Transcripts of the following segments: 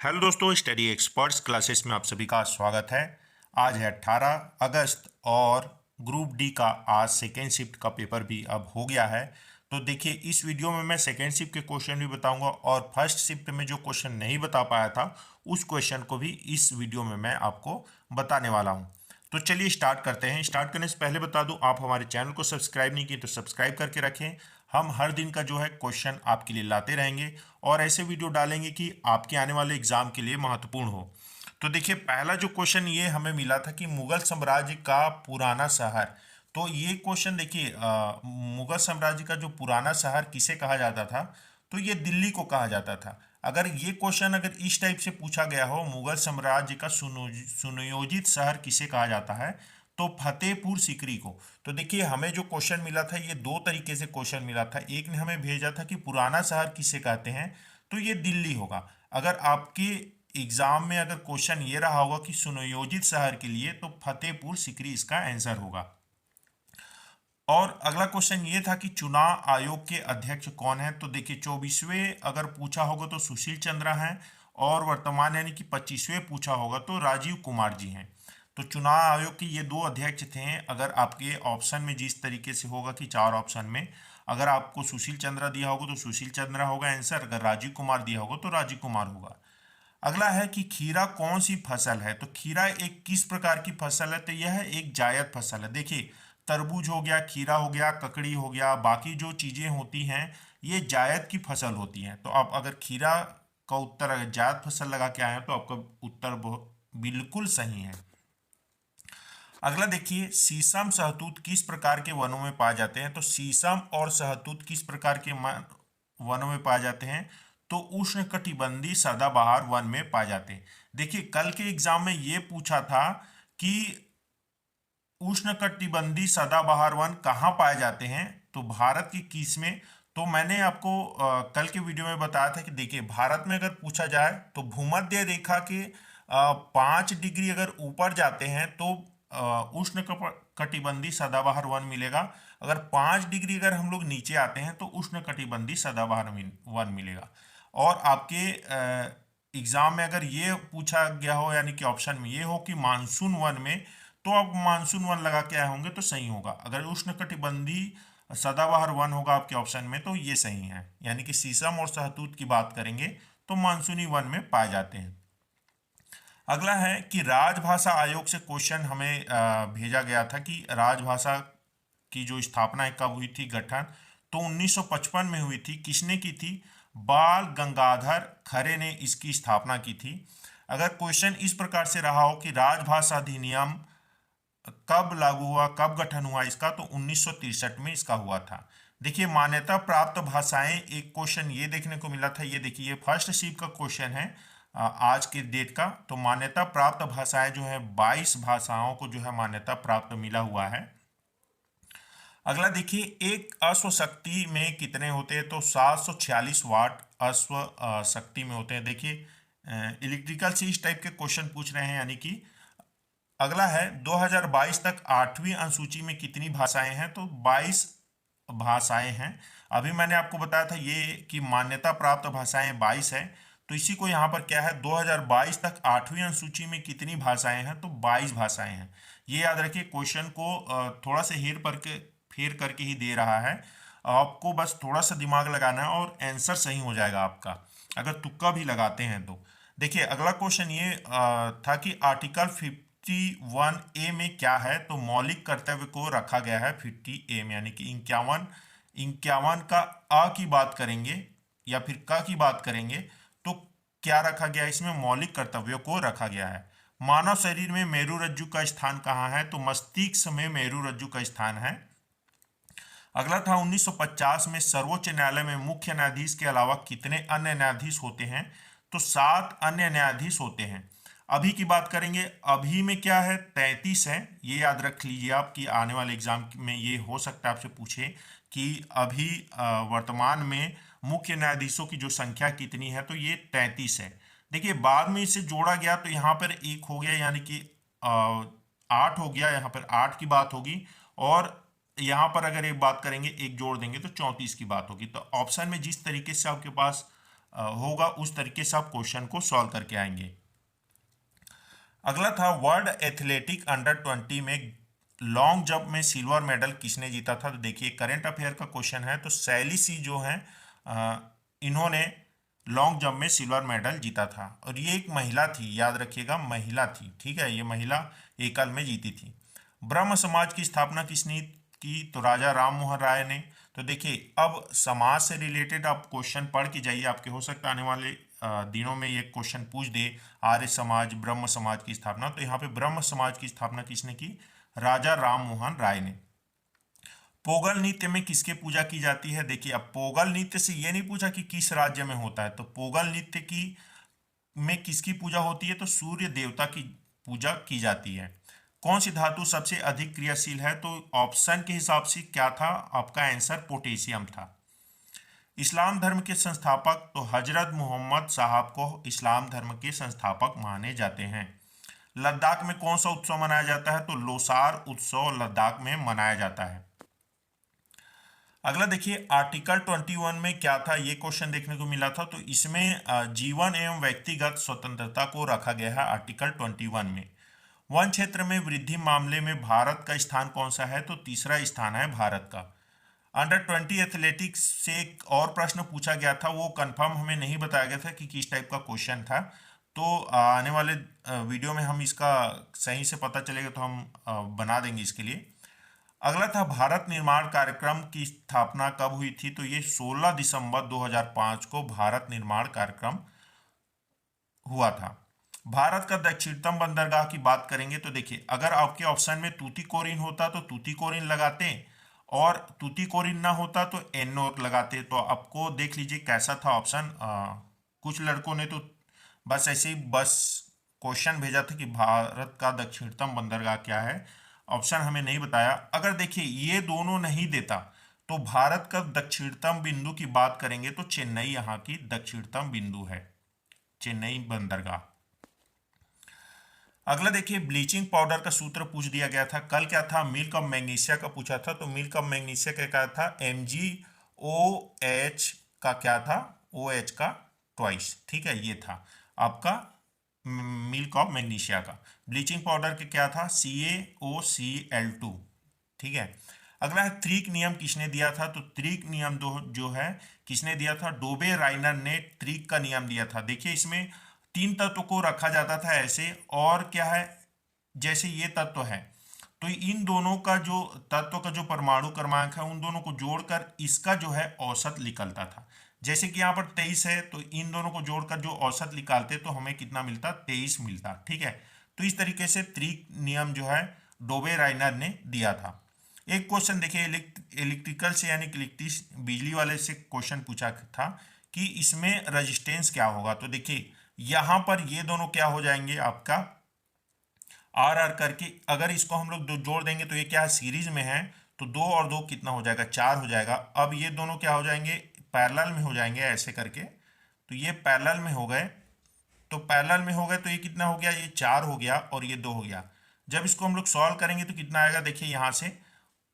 Hello दोस्तों, study experts classes में आप सभी का स्वागत है। आज है 18 अगस्त और ग्रुप डी का आज सेकेंड शिफ्ट का पेपर भी अब हो गया है। तो देखिए, इस वीडियो में मैं सेकेंड शिफ्ट के क्वेश्चन भी बताऊंगा और फर्स्ट शिफ्ट में जो क्वेश्चन नहीं बता पाया था उस क्वेश्चन को भी इस वीडियो में मैं आपको बताने वाला हूं। तो चलिए स्टार्ट करते हैं। स्टार्ट करने से पहले बता दूं, आप हमारे चैनल को सब्सक्राइब नहीं किए तो सब्सक्राइब करके रखें। हम हर दिन का जो है क्वेश्चन आपके लिए लाते रहेंगे और ऐसे वीडियो डालेंगे कि आपके आने वाले एग्जाम के लिए महत्वपूर्ण हो। तो देखिए, पहला जो क्वेश्चन ये हमें मिला था कि मुगल साम्राज्य का पुराना शहर। तो ये क्वेश्चन देखिए, मुगल साम्राज्य का जो पुराना शहर किसे कहा जाता था, तो ये दिल्ली को कहा जाता था। अगर ये क्वेश्चन अगर इस टाइप से पूछा गया हो, मुगल साम्राज्य का सुनियोजित शहर किसे कहा जाता है, तो फतेहपुर सीकरी को। तो देखिए, हमें जो क्वेश्चन मिला था ये दो तरीके से क्वेश्चन मिला था। एक ने हमें भेजा था कि पुराना शहर किसे कहते हैं, तो ये दिल्ली होगा। अगर आपके एग्जाम में अगर क्वेश्चन ये रहा होगा कि सुनियोजित शहर के लिए, तो फतेहपुर सीकरी इसका आंसर होगा। और अगला क्वेश्चन ये था कि चुनाव आयोग के अध्यक्ष कौन है। तो देखिए, 24वें अगर पूछा होगा तो सुशील चंद्रा हैं, और वर्तमान यानी कि 25वें पूछा होगा तो राजीव कुमार जी हैं। तो चुनाव आयोग के ये दो अध्यक्ष थे। अगर आपके ऑप्शन में जिस तरीके से होगा कि चार ऑप्शन में अगर आपको सुशील चंद्रा दिया होगा तो सुशील चंद्रा होगा आंसर, अगर राजीव कुमार दिया होगा तो राजीव कुमार होगा। अगला है कि खीरा कौन सी फसल है। तो खीरा एक किस प्रकार की फसल है, तो यह एक जायद फसल है। देखिए, तरबूज हो गया, खीरा हो गया, ककड़ी हो गया, बाकी जो चीज़ें होती हैं ये जायद की फसल होती हैं। तो आप अगर खीरा का उत्तर अगर जायद फसल लगा के आए हैं तो आपका उत्तर बिल्कुल सही है। अगला देखिए, शीशम शहतूत किस प्रकार के वनों में पाए जाते हैं। तो शीशम और शहतूत किस प्रकार के वनों में पाए जाते हैं, तो उष्णकटिबंधीय सदाबहार वन में पाए जाते हैं। देखिए, कल के एग्जाम में ये पूछा था कि उष्णकटिबंधीय सदाबहार वन कहाँ पाए जाते हैं, तो भारत की किस में। तो मैंने आपको कल के वीडियो में बताया था कि देखिए, भारत में अगर पूछा जाए तो भूमध्य रेखा के 5 डिग्री अगर ऊपर जाते हैं तो उष्ण कटिबंधीय सदाबहार वन मिलेगा। अगर 5 डिग्री अगर हम लोग नीचे आते हैं तो उष्ण कटिबंधीय सदाबहार वन मिलेगा। और आपके एग्जाम में अगर ये पूछा गया हो यानी कि ऑप्शन में ये हो कि मानसून वन में, तो आप मानसून वन लगा के आए होंगे तो सही होगा। अगर उष्णकटिबंधीय सदाबहार वन होगा आपके ऑप्शन में तो ये सही है, यानी कि शीशम और शहतूत की बात करेंगे तो मानसूनी वन में पाए जाते हैं। अगला है कि राजभाषा आयोग से क्वेश्चन हमें भेजा गया था कि राजभाषा की जो स्थापना है कब हुई थी, गठन, तो 1955 में हुई थी। किसने की थी, बाल गंगाधर खरे ने इसकी स्थापना की थी। अगर क्वेश्चन इस प्रकार से रहा हो कि राजभाषा अधिनियम कब लागू हुआ, कब गठन हुआ इसका, तो 1963 में इसका हुआ था। देखिए, मान्यता प्राप्त भाषाएं, एक क्वेश्चन ये देखने को मिला था। ये देखिए, ये फर्स्ट शिफ्ट का क्वेश्चन है आज के डेट का। तो मान्यता प्राप्त भाषाएं जो है 22 भाषाओं को जो है मान्यता प्राप्त मिला हुआ है। अगला देखिए, एक अश्व शक्ति में कितने होते हैं, तो 746 वाट अश्व शक्ति में होते हैं। देखिए, इलेक्ट्रिकल से इस टाइप के क्वेश्चन पूछ रहे हैं यानी कि। अगला है 2022 तक 8वीं अनुसूची में कितनी भाषाएं हैं, तो 22 भाषाएं हैं। अभी मैंने आपको बताया था ये कि मान्यता प्राप्त भाषाएं 22 है, तो इसी को यहाँ पर क्या है, 2022 तक 8वीं अनुसूची में कितनी भाषाएं हैं, तो 22 भाषाएं हैं। ये याद रखिए, क्वेश्चन को थोड़ा सा फेर करके ही दे रहा है। आपको बस थोड़ा सा दिमाग लगाना है और आंसर सही हो जाएगा आपका, अगर तुक्का भी लगाते हैं तो। देखिए, अगला क्वेश्चन ये था कि आर्टिकल 51A में क्या है, तो मौलिक कर्तव्य को रखा गया है 50A में, यानी कि 51 का अ की बात करेंगे या फिर क की बात करेंगे तो क्या रखा गया है, इसमें मौलिक कर्तव्यों को रखा गया है। मानव शरीर में मेरुरज्जु का स्थान कहाँ है, तो मस्तिष्क में मेरुरज्जु का स्थान है। अगला था 1950 में सर्वोच्च न्यायालय में मुख्य न्यायाधीश के अलावा कितने अन्य न्यायाधीश होते हैं, तो 7 अन्य न्यायाधीश होते हैं। अभी की बात करेंगे, अभी में क्या है, 33 है। ये याद रख लीजिए आप कि आने वाले एग्जाम में ये हो सकता है आपसे पूछे कि अभी वर्तमान में मुख्य न्यायाधीशों की जो संख्या कितनी है, तो ये 33 है। देखिए, बाद में इसे जोड़ा गया तो यहाँ पर एक हो गया, यानी कि 8 हो गया, यहाँ पर 8 की बात होगी। और यहाँ पर अगर एक बात करेंगे, एक जोड़ देंगे तो 34 की बात होगी। तो ऑप्शन में जिस तरीके से आपके पास होगा उस तरीके से आप क्वेश्चन को सॉल्व करके आएंगे। अगला था वर्ल्ड एथलेटिक अंडर 20 में लॉन्ग जंप में सिल्वर मेडल किसने जीता था। तो देखिए करंट अफेयर का क्वेश्चन है। तो शैली सी जो है इन्होंने लॉन्ग जंप में सिल्वर मेडल जीता था और ये एक महिला थी, याद रखिएगा महिला थी, ठीक है, ये महिला एकल में जीती थी। ब्रह्म समाज की स्थापना किसने की। तो राजा राम मोहन राय ने। तो देखिए अब समाज से रिलेटेड आप क्वेश्चन पढ़ के जाइए, आपके हो सकता है आने वाले दिनों में ये क्वेश्चन पूछ दे, आर्य समाज ब्रह्म समाज की स्थापना। तो यहाँ पे ब्रह्म समाज की स्थापना किसने की, राजा राम मोहन राय ने। पोगल नृत्य में किसकी पूजा की जाती है। देखिए अब पोगल नृत्य से ये नहीं पूछा कि किस राज्य में होता है, तो पोगल नृत्य की में किसकी पूजा होती है, तो सूर्य देवता की पूजा की जाती है। कौन सी धातु सबसे अधिक क्रियाशील है। तो ऑप्शन के हिसाब से क्या था आपका आंसर, पोटेशियम था। इस्लाम धर्म के संस्थापक, तो हजरत मोहम्मद साहब को इस्लाम धर्म के संस्थापक माने जाते हैं। लद्दाख में कौन सा उत्सव मनाया जाता है। तो लोसार उत्सव लद्दाख में मनाया जाता है। अगला देखिए आर्टिकल 21 में क्या था, ये क्वेश्चन देखने को मिला था। तो इसमें जीवन एवं व्यक्तिगत स्वतंत्रता को रखा गया है आर्टिकल 21 में। वन क्षेत्र में वृद्धि मामले में भारत का स्थान कौन सा है। तो तीसरा स्थान है भारत का। अंडर 20 एथलेटिक्स से एक और प्रश्न पूछा गया था, वो कंफर्म हमें नहीं बताया गया था कि किस टाइप का क्वेश्चन था। तो आने वाले वीडियो में हम इसका सही से पता चलेगा तो हम बना देंगे इसके लिए। अगला था भारत निर्माण कार्यक्रम की स्थापना कब हुई थी। तो ये 16 दिसंबर 2005 को भारत निर्माण कार्यक्रम हुआ था। भारत का दक्षिणतम बंदरगाह की बात करेंगे तो देखिए अगर आपके ऑप्शन में तूतीकोरिन होता तो तूतीकोरिन लगाते और तूतीकोरिन ना होता तो एन्नोर लगाते। तो आपको देख लीजिए कैसा था ऑप्शन। कुछ लड़कों ने तो बस ऐसे ही बस क्वेश्चन भेजा था कि भारत का दक्षिणतम बंदरगाह क्या है, ऑप्शन हमें नहीं बताया। अगर देखिए ये दोनों नहीं देता तो भारत का दक्षिणतम बिंदु की बात करेंगे तो चेन्नई यहाँ की दक्षिणतम बिंदु है, चेन्नई बंदरगाह। अगला देखिए ब्लीचिंग पाउडर का सूत्र पूछ दिया गया था कल, क्या था, मिल्क ऑफ मैग्नीशिया का पूछा था। तो मिल्क ऑफ मैग्नीशिया का क्या था, MgOH का क्या था, OH का ट्वाइस, ठीक है, ये था आपका मिल्क ऑफ मैग्नीशिया का। ब्लीचिंग पाउडर के क्या था, CaOCl2, ठीक है। अगला है त्रिक नियम किसने दिया था। तो त्रिक नियम जो है किसने दिया था, डोबे राइनर ने त्रिक का नियम दिया था। देखिए इसमें 3 तत्व को रखा जाता था ऐसे, और क्या है, जैसे ये तत्व है तो इन दोनों का जो तत्व का जो परमाणु क्रमांक है उन दोनों को जोड़कर इसका जो है औसत निकलता था। जैसे कि यहाँ पर 23 है तो इन दोनों को जोड़कर जो औसत निकालते तो हमें कितना मिलता, 23 मिलता, ठीक है। तो इस तरीके से त्रिक नियम जो है डोबे राइनर ने दिया था। एक क्वेश्चन देखिए इलेक्ट्रिकल से यानी कि बिजली वाले से क्वेश्चन पूछा था कि इसमें रजिस्टेंस क्या होगा। तो देखिए यहां पर ये दोनों क्या हो जाएंगे आपका आर करके, अगर इसको हम लोग जोड़ देंगे तो ये क्या है, सीरीज में है तो 2 और 2 कितना हो जाएगा, 4 हो जाएगा। अब ये दोनों क्या हो जाएंगे, पैरेलल में हो जाएंगे ऐसे करके। तो ये पैरेलल में हो गए, तो पैरेलल में हो गए तो ये कितना हो गया, ये 4 हो गया और ये 2 हो गया। जब इसको हम लोग सॉल्व करेंगे तो कितना आएगा, देखिए यहाँ से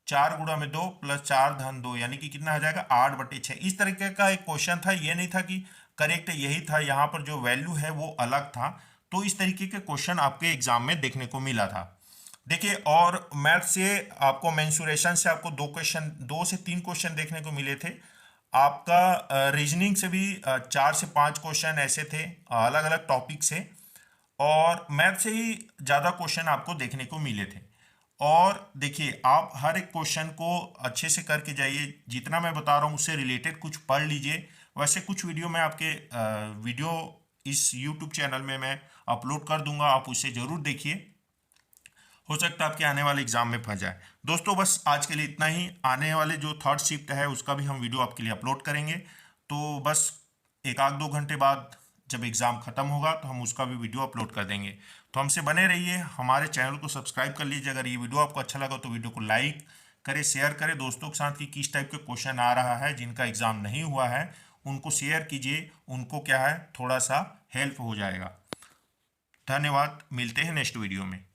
4 गुणा में 2 प्लस 4 धन 2 यानी कि कितना आ जाएगा 8/6। इस तरीके का एक क्वेश्चन था, ये नहीं था कि करेक्ट यही था, यहाँ पर जो वैल्यू है वो अलग था। तो इस तरीके के क्वेश्चन आपके एग्जाम में देखने को मिला था। देखिए और मैथ से आपको मेंसुरेशन से आपको 2 से 3 क्वेश्चन देखने को मिले थे। आपका रीजनिंग से भी 4 से 5 क्वेश्चन ऐसे थे अलग अलग टॉपिक से, और मैथ से ही ज़्यादा क्वेश्चन आपको देखने को मिले थे। और देखिए आप हर एक क्वेश्चन को अच्छे से करके जाइए, जितना मैं बता रहा हूँ उससे रिलेटेड कुछ पढ़ लीजिए। वैसे कुछ वीडियो मैं आपके वीडियो इस YouTube चैनल में मैं अपलोड कर दूंगा, आप उसे ज़रूर देखिए, हो सकता है आपके आने वाले एग्जाम में फंस जाए। दोस्तों बस आज के लिए इतना ही, आने वाले जो थर्ड शिफ्ट है उसका भी हम वीडियो आपके लिए अपलोड करेंगे। तो बस 1-2 घंटे बाद जब एग्ज़ाम ख़त्म होगा तो हम उसका भी वीडियो अपलोड कर देंगे। तो हमसे बने रहिए, हमारे चैनल को सब्सक्राइब कर लीजिए। अगर ये वीडियो आपको अच्छा लगा तो वीडियो को लाइक करें, शेयर करें दोस्तों के साथ कि किस टाइप के क्वेश्चन आ रहा है, जिनका एग्ज़ाम नहीं हुआ है उनको शेयर कीजिए, उनको क्या है थोड़ा सा हेल्प हो जाएगा। धन्यवाद, मिलते हैं नेक्स्ट वीडियो में।